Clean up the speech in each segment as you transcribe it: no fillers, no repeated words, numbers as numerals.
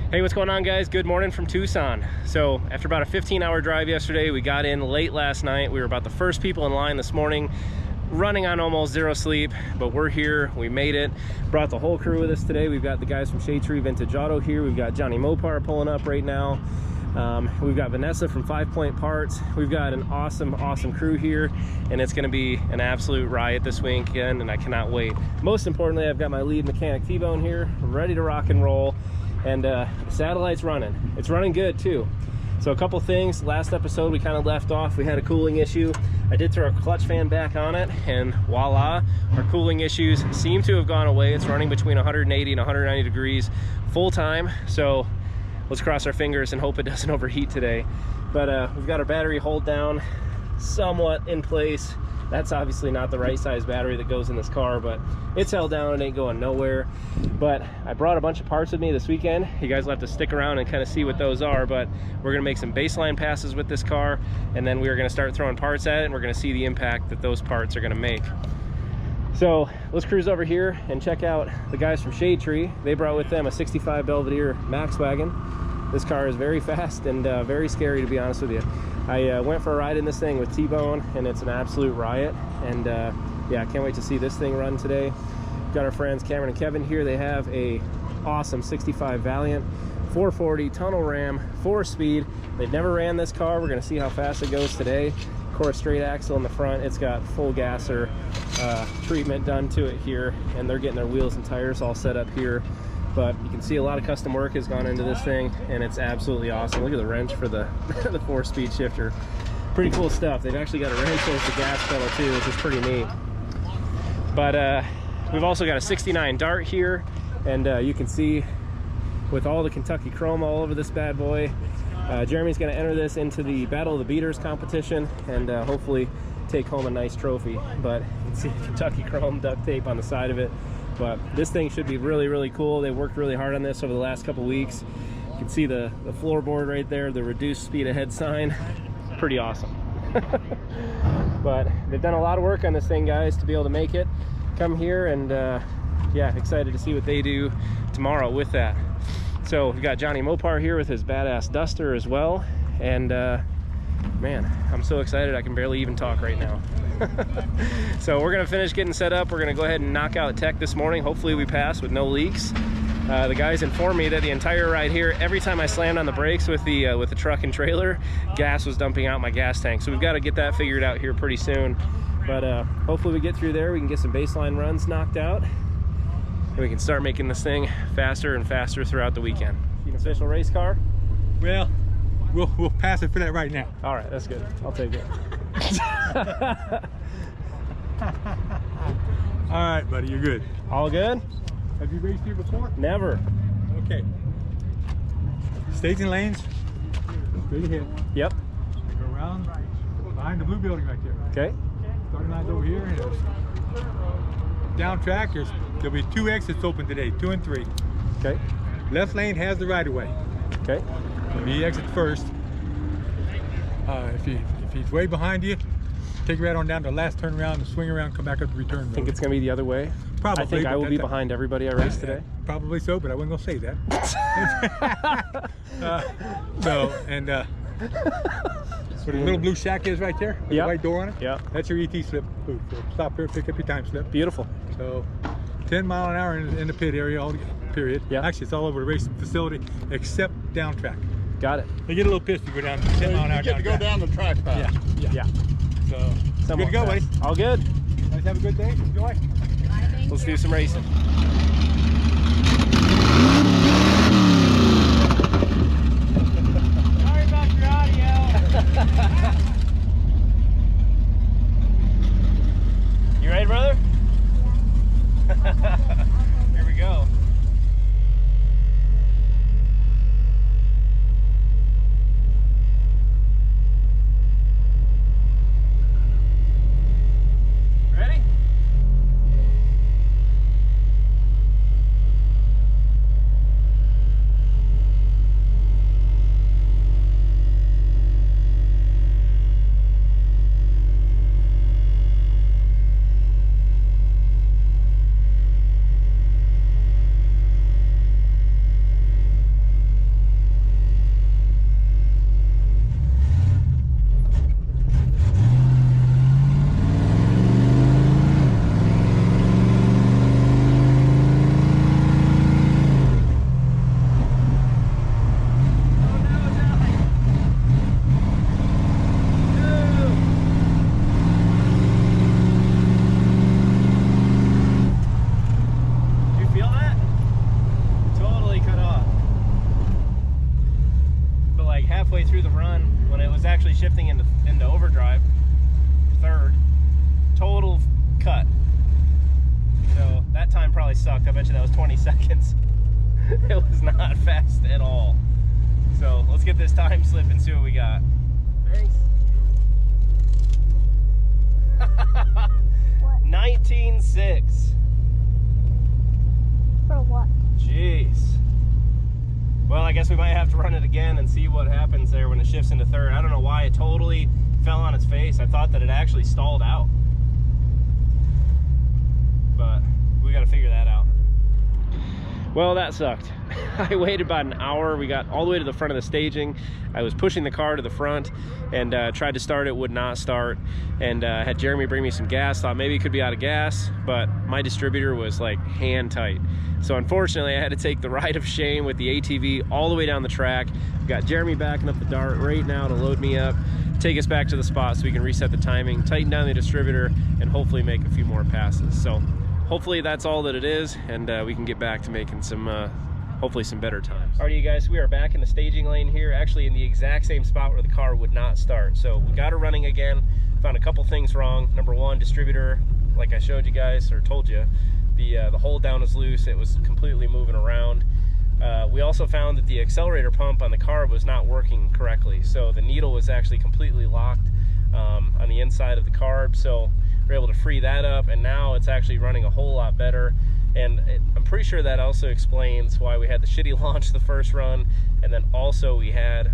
Hey, what's going on, guys? Good morning from Tucson. So after about a 15-hour drive yesterday, we got in late last night. We were about the first people in line this morning, running on almost zero sleep, but we're here. We made it. Brought the whole crew with us today. We've got the guys from Shade Tree Vintage Auto here. We've got Johnny Mopar pulling up right now. We've got Vanessa from 5 Point Parts. We've got an awesome crew here, and it's going to be an absolute riot this weekend, and I cannot wait. Most importantly, I've got my lead mechanic T-Bone here, ready to rock and roll. And the Satellite's running. It's running good too. So a couple things. Last episode we kind of left off. We had a cooling issue. I did throw a clutch fan back on it, and voila, our cooling issues seem to have gone away. It's running between 180 and 190 degrees full time. So let's cross our fingers and hope it doesn't overheat today. But we've got our battery hold down somewhat in place. That's obviously not the right size battery that goes in this car, but it's held down and ain't going nowhere. But I brought a bunch of parts with me this weekend. You guys will have to stick around and kind of see what those are, but we're gonna make some baseline passes with this car, and then we're gonna start throwing parts at it, and we're gonna see the impact that those parts are gonna make. So let's cruise over here and check out the guys from Shade Tree. They brought with them a 65 Belvedere Max Wagon. This car is very fast and very scary, to be honest with you. I went for a ride in this thing with T-Bone, and it's an absolute riot. And yeah, I can't wait to see this thing run today. Got our friends Cameron and Kevin here. They have a awesome 65 Valiant 440 tunnel ram 4-speed. They've never ran this car. We're gonna see how fast it goes today. Of course, straight axle in the front. It's got full gasser treatment done to it here, and they're getting their wheels and tires all set up here. But you can see a lot of custom work has gone into this thing, and it's absolutely awesome. Look at the wrench for the the 4-speed shifter. Pretty cool stuff. They've actually got a wrench as the gas pedal too, which is pretty neat. But we've also got a 69 Dart here, and you can see with all the Kentucky chrome all over this bad boy. Jeremy's going to enter this into the Battle of the Beaters competition, and hopefully take home a nice trophy. But you can see Kentucky chrome duct tape on the side of it. But this thing should be really cool. They worked really hard on this over the last couple weeks. You can see the floorboard right there, the reduced speed ahead sign. Pretty awesome. But they've done a lot of work on this thing, guys, to be able to make it. Come here, and yeah, excited to see what they do tomorrow with that. So we've got Johnny Mopar here with his badass Duster as well. And man, I'm so excited I can barely even talk right now. So we're gonna finish getting set up. We're gonna go ahead and knock out tech this morning. Hopefully we pass with no leaks. The guys informed me that the entire ride here, every time I slammed on the brakes with the truck and trailer, gas was dumping out my gas tank. So we've got to get that figured out here pretty soon. But hopefully we get through there. We can get some baseline runs knocked out, and we can start making this thing faster and faster throughout the weekend. An official race car? Well, we'll pass it for that right now. All right, that's good. I'll take it. All right, buddy, you're good. All good? Have you raced here before? Never. Okay. Staging lanes, straight ahead. Yep. Go around behind the blue building right there. Okay. Starting line's over here. And down track, there'll be 2 exits open today, 2 and 3. Okay. Left lane has the right of way. Okay. He exits first. If he's way behind you, take it right on down to the last turn around and swing around, come back up the return road. I think it's going to be the other way. Probably. I think I will be behind everybody I race today. Probably so, but I wasn't going to say that. Where the little blue shack is right there, with the white door on it, that's your ET slip booth. So stop here, pick up your time slip. Beautiful. So 10 mile an hour in the pit area, all period. Yeah. Actually, it's all over the racing facility except down track. Got it. They get a little pissed to go down 10 mile an hour. You get to go down the track path. Yeah. So good to go, buddy. All good. Guys, have a good day. Enjoy. Let's do some racing. Sorry about your audio. You ready, brother? Here we go. Ready? halfway through the run when it was actually shifting into overdrive, third, total cut. So that time probably sucked. I bet you that was 20 seconds. It was not fast at all. So let's get this time slip and see what we got. Thanks. 19.6. For what? Jeez. Well, I guess we might have to run it again and see what happens there when it shifts into third. I don't know why it totally fell on its face. I thought that it actually stalled out. But we got to figure that out. Well, that sucked. I waited about an hour. We got all the way to the front of the staging. I was pushing the car to the front and tried to start it, would not start. And had Jeremy bring me some gas. Thought maybe it could be out of gas, but my distributor was like hand tight. So unfortunately, I had to take the ride of shame with the ATV all the way down the track. We've got Jeremy backing up the Dart right now to load me up, take us back to the spot so we can reset the timing, tighten down the distributor, and hopefully make a few more passes. So hopefully that's all that it is, and we can get back to making some, hopefully some better times. Alrighty, you guys, we are back in the staging lane here, actually in the exact same spot where the car would not start. So we got her running again, found a couple things wrong. Number one, distributor, like I showed you guys, or told you, the hold down was loose. It was completely moving around. We also found that the accelerator pump on the car was not working correctly. So the needle was actually completely locked on the inside of the carb. So we're able to free that up, and now it's actually running a whole lot better. And I'm pretty sure that also explains why we had the shitty launch the first run, and then also we had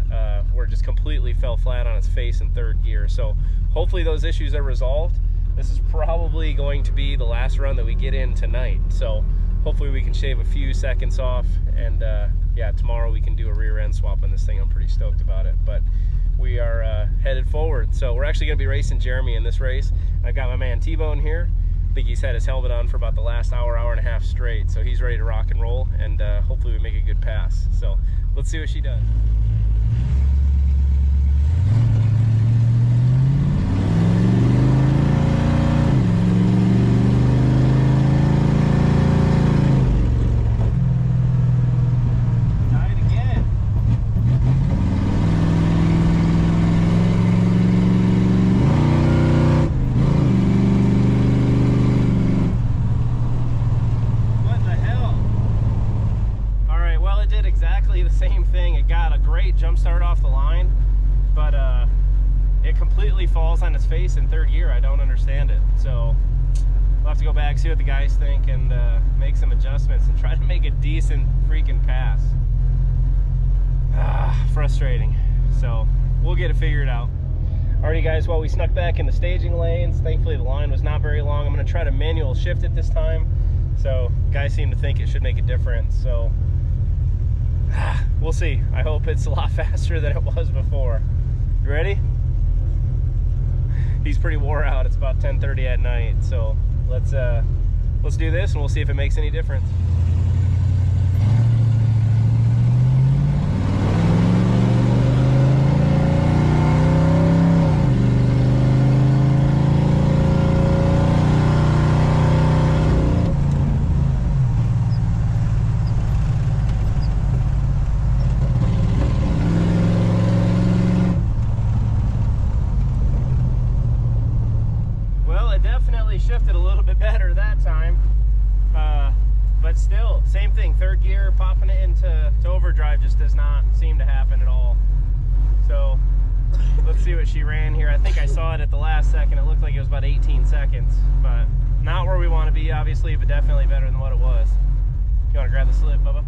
where it just completely fell flat on its face in third gear. So hopefully those issues are resolved. This is probably going to be the last run that we get in tonight. So hopefully we can shave a few seconds off, and yeah, tomorrow we can do a rear end swap on this thing. I'm pretty stoked about it. But we are headed forward. So we're actually going to be racing Jeremy in this race. I've got my man T-Bone here. I think he's had his helmet on for about the last hour and a half straight. So he's ready to rock and roll, and hopefully we make a good pass. So let's see what she does. Jump start off the line, but it completely falls on its face in third gear. I don't understand it, so we'll have to go back, see what the guys think, and make some adjustments and try to make a decent freaking pass. Frustrating. So we'll get it figured out. Alrighty guys, well, we snuck back in the staging lanes. Thankfully the line was not very long. I'm going to try to manual shift it this time, so guys seem to think it should make a difference. So we'll see. I hope it's a lot faster than it was before. You ready? He's pretty wore out. It's about 10:30 at night, so let's do this and we'll see if it makes any difference. Shifted a little bit better that time, but still same thing. Third gear, popping it into overdrive just does not seem to happen at all. So let's see what she ran here. I think I saw it at the last second. It looked like it was about 18 seconds, but not where we want to be obviously, but definitely better than what it was. You want to grab the slip, Bubba?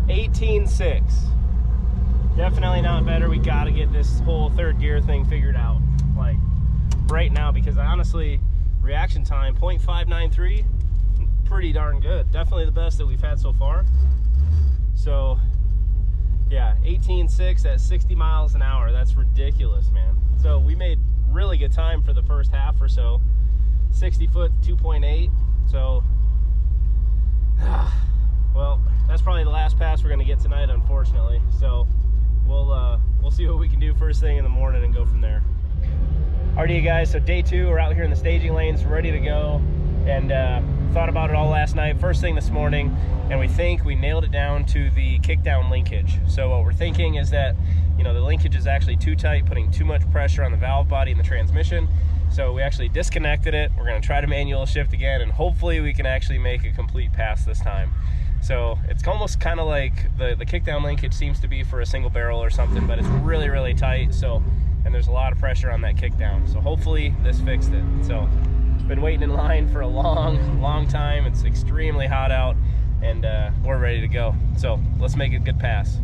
18.6. Definitely not better. We got to get this whole third gear thing figured out, like right now, because honestly, reaction time 0.593, pretty darn good. Definitely the best that we've had so far. So yeah, 18.6 at 60 miles an hour. That's ridiculous, man. So we made really good time for the first half or so. 60 foot 2.8. So well, that's probably the last pass we're gonna get tonight, unfortunately. So we'll see what we can do first thing in the morning and go from there. Alrighty, you guys, so day two, we're out here in the staging lanes, ready to go. And thought about it all last night, first thing this morning, and we think we nailed it down to the kickdown linkage. So what we're thinking is that, you know, the linkage is actually too tight, putting too much pressure on the valve body and the transmission. So we actually disconnected it. We're gonna try to manual shift again, and hopefully we can actually make a complete pass this time. So it's almost kind of like the kickdown linkage seems to be for a single barrel or something, but it's really, really tight. So, and there's a lot of pressure on that kickdown. So hopefully this fixed it. So been waiting in line for a long time. It's extremely hot out, and we're ready to go. So let's make a good pass.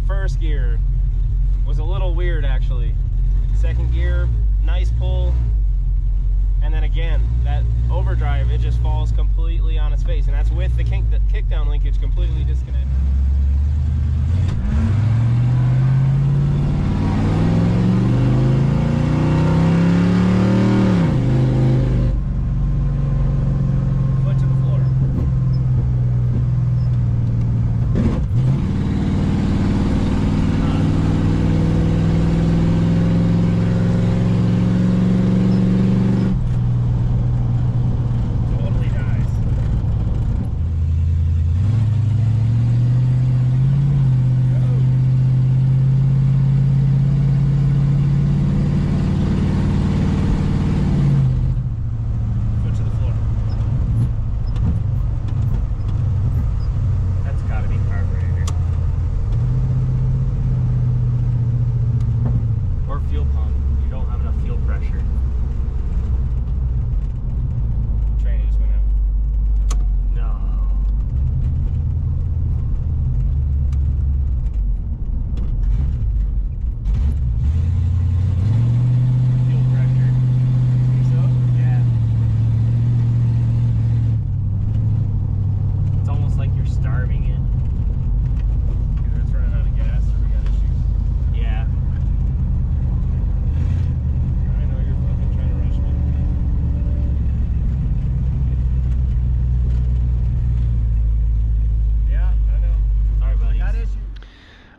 First gear was a little weird actually. Second gear, nice pull, and then again that overdrive, it just falls completely on its face, and that's with the kickdown linkage completely disconnected.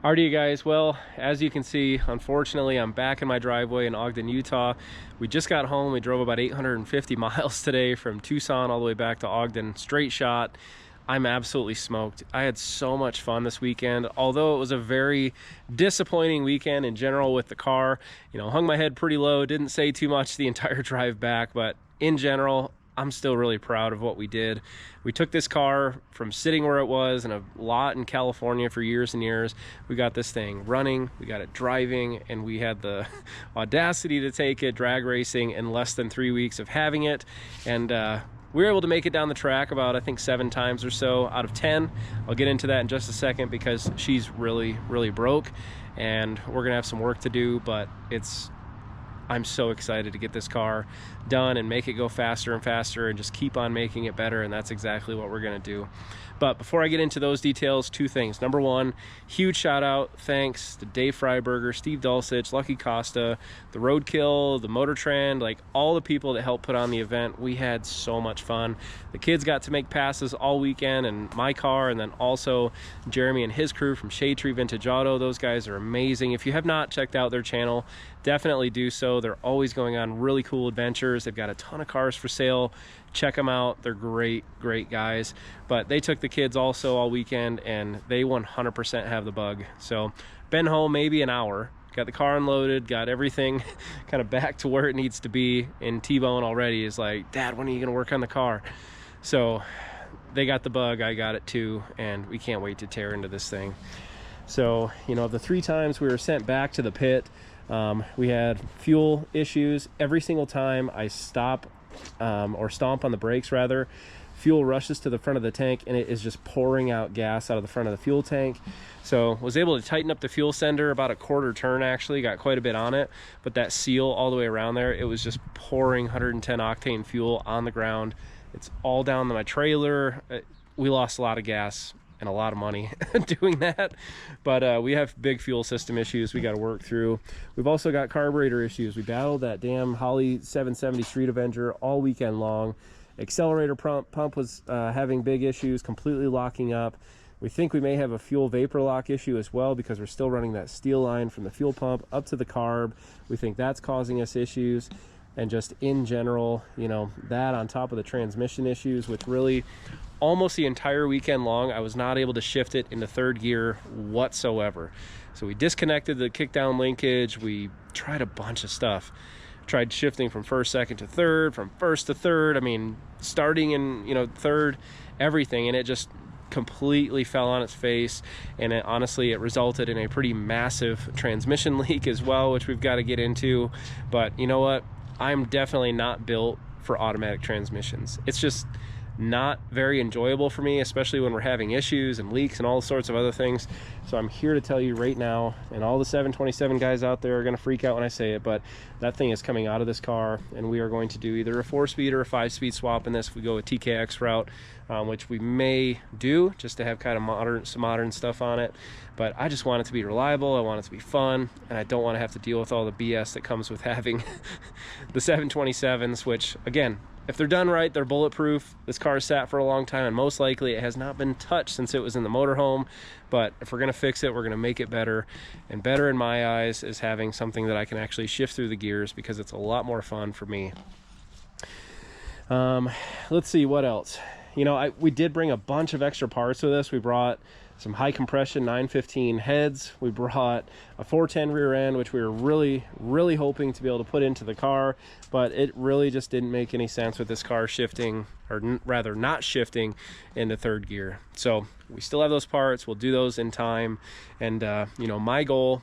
Alrighty, you guys, well, as you can see, unfortunately I'm back in my driveway in Ogden, Utah. We just got home. We drove about 850 miles today from Tucson all the way back to Ogden, straight shot. I'm absolutely smoked. I had so much fun this weekend, although it was a very disappointing weekend in general with the car. You know, hung my head pretty low, didn't say too much the entire drive back, but in general, I'm still really proud of what we did. We took this car from sitting where it was in a lot in California for years and years. We got this thing running, we got it driving, and we had the audacity to take it drag racing in less than 3 weeks of having it. And we were able to make it down the track about, I think, 7 times or so out of 10. I'll get into that in just a second because she's really, really broke, and we're gonna have some work to do, but I'm so excited to get this car done and make it go faster and faster and just keep on making it better, and that's exactly what we're gonna do. But before I get into those details, 2 things. Number 1, huge shout out, thanks to Dave Freiberger, Steve Dulcich, Lucky Costa, the Roadkill, the Motor Trend, like all the people that helped put on the event. We had so much fun. The kids got to make passes all weekend in my car, and then also Jeremy and his crew from Shade Tree Vintage Auto. Those guys are amazing. If you have not checked out their channel, definitely do so. They're always going on really cool adventures. They've got a ton of cars for sale. Check them out. They're great guys. But they took the kids also all weekend, and they 100% have the bug. So been home maybe an hour, got the car unloaded, got everything kind of back to where it needs to be. And T-Bone already is like, Dad, when are you gonna work on the car? So they got the bug, I got it too, and we can't wait to tear into this thing. So, you know, the 3 times we were sent back to the pit, we had fuel issues. Every single time I stop or stomp on the brakes rather, fuel rushes to the front of the tank and it is just pouring out gas out of the front of the fuel tank. So was able to tighten up the fuel sender about a 1/4 turn, actually got quite a bit on it, but that seal all the way around there, it was just pouring 110 octane fuel on the ground. It's all down to my trailer. we lost a lot of gas and a lot of money doing that. But we have big fuel system issues we got to work through. We've also got carburetor issues. We battled that damn Holley 770 Street Avenger all weekend long. Accelerator pump was having big issues, completely locking up. We think we may have a fuel vapor lock issue as well, because we're still running that steel line from the fuel pump up to the carb. We think that's causing us issues. And just in general, you know, that on top of the transmission issues, which really almost the entire weekend long, I was not able to shift it into third gear whatsoever. So we disconnected the kickdown linkage. We tried a bunch of stuff. Tried shifting from first, second to third, from first to third. I mean, starting in, you know, third, everything. And it just completely fell on its face. And honestly, it resulted in a pretty massive transmission leak as well, which we've got to get into. But you know what? I'm definitely not built for automatic transmissions. It's just not very enjoyable for me, especially when we're having issues and leaks and all sorts of other things. So I'm here to tell you right now, and all the 727 guys out there are going to freak out when I say it, but that thing is coming out of this car, and we are going to do either a 4-speed or a 5-speed swap in this if we go a TKX route, which we may do just to have kind of some modern stuff on it. But I just want it to be reliable, I want it to be fun, and I don't want to have to deal with all the BS that comes with having the 727s, which again, if they're done right, they're bulletproof. This car sat for a long time, and most likely it has not been touched since it was in the motorhome. But if we're going to fix it, we're going to make it better. And better in my eyes is having something that I can actually shift through the gears, because it's a lot more fun for me. Let's see what else. You know, we did bring a bunch of extra parts with us. We brought some high compression 915 heads. We brought a 410 rear end, which we were really hoping to be able to put into the car, but it really just didn't make any sense with this car shifting, or rather not shifting, into third gear. So we still have those parts. We'll do those in time. And you know, my goal,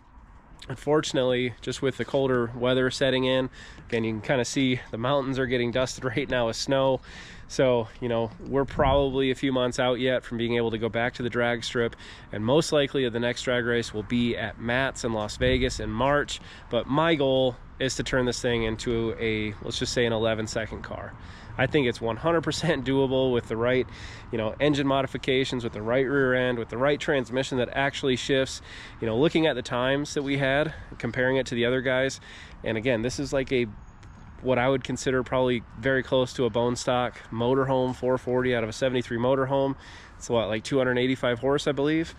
unfortunately, just with the colder weather setting in, again, you can kind of see the mountains are getting dusted right now with snow. So, you know, we're probably a few months out yet from being able to go back to the drag strip, and most likely the next drag race will be at Matt's in Las Vegas in March. But my goal is to turn this thing into a, let's just say, an 11-second car. I think it's 100% doable with the right, you know, engine modifications, with the right rear end, with the right transmission that actually shifts. You know, looking at the times that we had, comparing it to the other guys, and again, this is like what I would consider probably very close to a bone stock motorhome 440 out of a 73 motorhome. It's what, like 285 horse, I believe.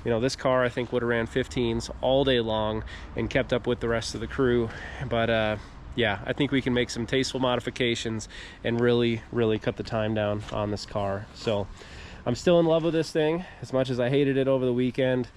You know, this car I think would have ran 15s all day long and kept up with the rest of the crew. But yeah, I think we can make some tasteful modifications and really cut the time down on this car. So I'm still in love with this thing, as much as I hated it over the weekend.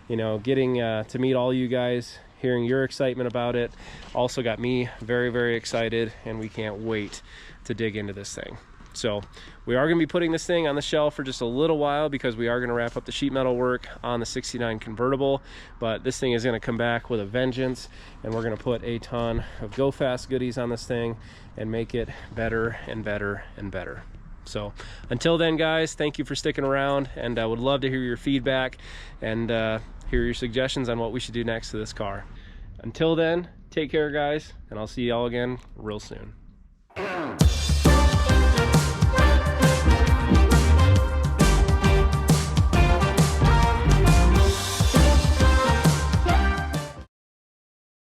You know, getting to meet all you guys, hearing your excitement about it, also got me very excited, and we can't wait to dig into this thing. So we are going to be putting this thing on the shelf for just a little while, because we are going to wrap up the sheet metal work on the 69 convertible. But this thing is going to come back with a vengeance, and we're going to put a ton of go fast goodies on this thing and make it better and better and better. So until then, guys, thank you for sticking around, and I would love to hear your feedback and hear your suggestions on what we should do next to this car. Until then, take care, guys, and I'll see y'all again real soon.